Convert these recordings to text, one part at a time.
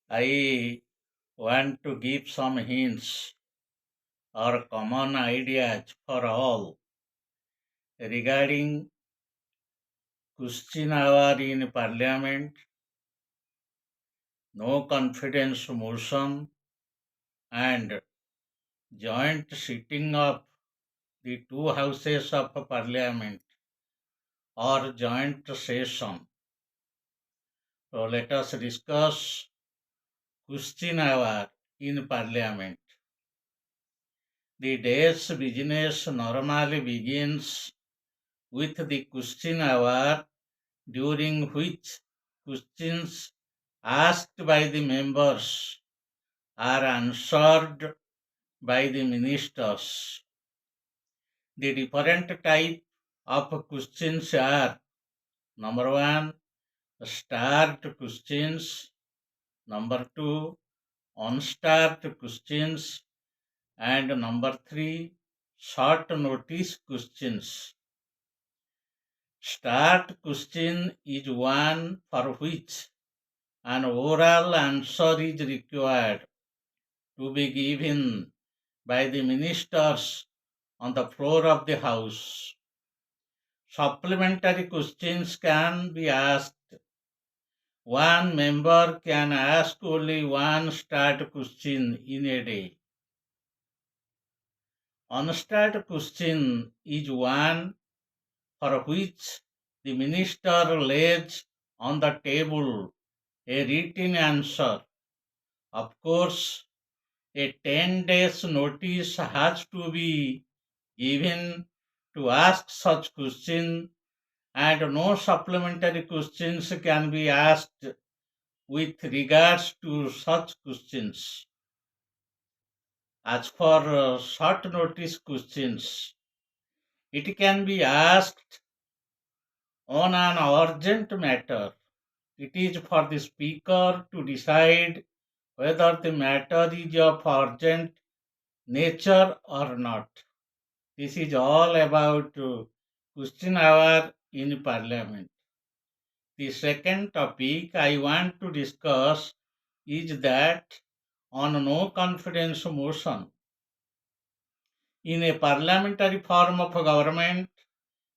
I want to give some hints or common ideas for all regarding question hour in Parliament, no confidence motion, and joint sitting of the two houses of Parliament or joint session. So let us discuss question hour in Parliament. The day's business normally begins with the question hour, during which questions asked by the members are answered by the ministers. The different type of questions are: number one, start questions; number two, on-start questions; and number three, short notice questions. Start question is one for which an oral answer is required to be given by the ministers on the floor of the House. Supplementary questions can be asked. One member can ask only one start question in a day. On-start question is one for which the minister lays on the table a written answer. Of course, a 10 days notice has to be given to ask such question, and no supplementary questions can be asked with regards to such questions. As for short notice questions, it can be asked on an urgent matter. It is for the speaker to decide whether the matter is of urgent nature or not. This is all about question hour in Parliament. The second topic I want to discuss is that on no confidence motion. In a parliamentary form of government,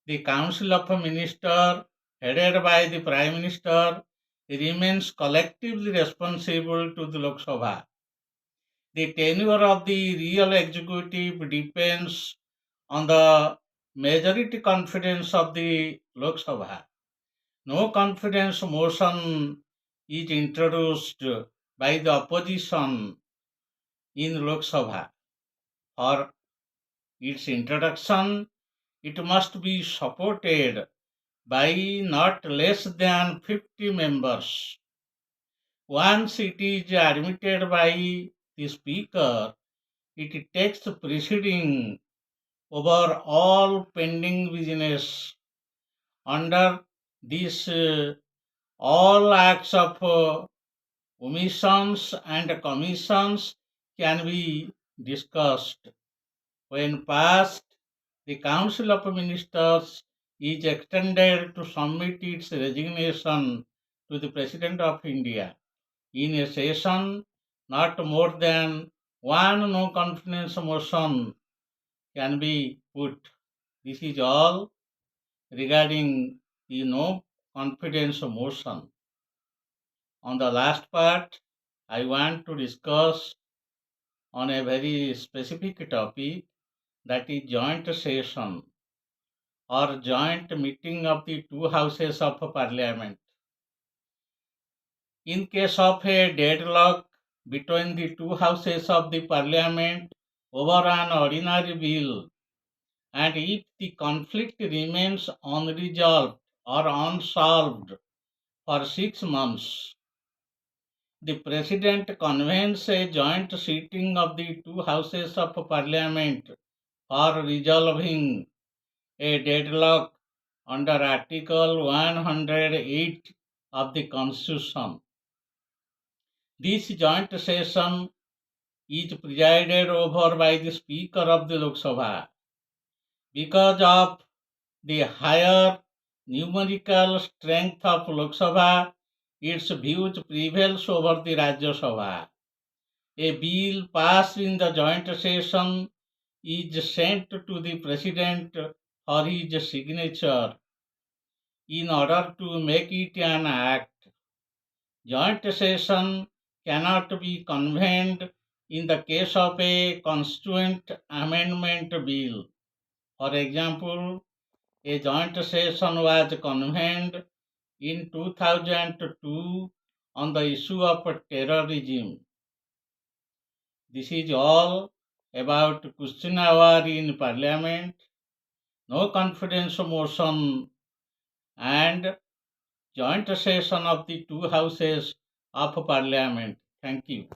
the Council of Ministers, headed by the Prime Minister, remains collectively responsible to the Lok Sabha. The tenure of the real executive depends on the majority confidence of the Lok Sabha. No confidence motion is introduced by the opposition in Lok Sabha. For its introduction, it must be supported by not less than 50 members. Once it is admitted by the Speaker, it takes proceeding over all pending business. Under this, all acts of omissions and commissions can be discussed. When passed, the Council of Ministers is extended to submit its resignation to the President of India. In a session, not more than one no confidence motion can be put. This is all regarding the no confidence motion. On the last part, I want to discuss on a very specific topic, that is joint session or joint meeting of the two houses of Parliament. In case of a deadlock between the two houses of the Parliament over an ordinary bill, and if the conflict remains unresolved or unsolved for 6 months, the President convenes a joint sitting of the two houses of Parliament for resolving a deadlock under Article 108 of the Constitution. This joint session is presided over by the Speaker of the Lok Sabha. Because of the higher numerical strength of Lok Sabha, its views prevails over the Rajya Sabha. A bill passed in the joint session is sent to the President for his signature in order to make it an act. Joint session cannot be convened in the case of a constituent amendment bill. For example, a joint session was convened in 2002 on the issue of terrorism. This is all about question hour in Parliament, no confidence motion, and joint session of the two houses of Parliament. Thank you.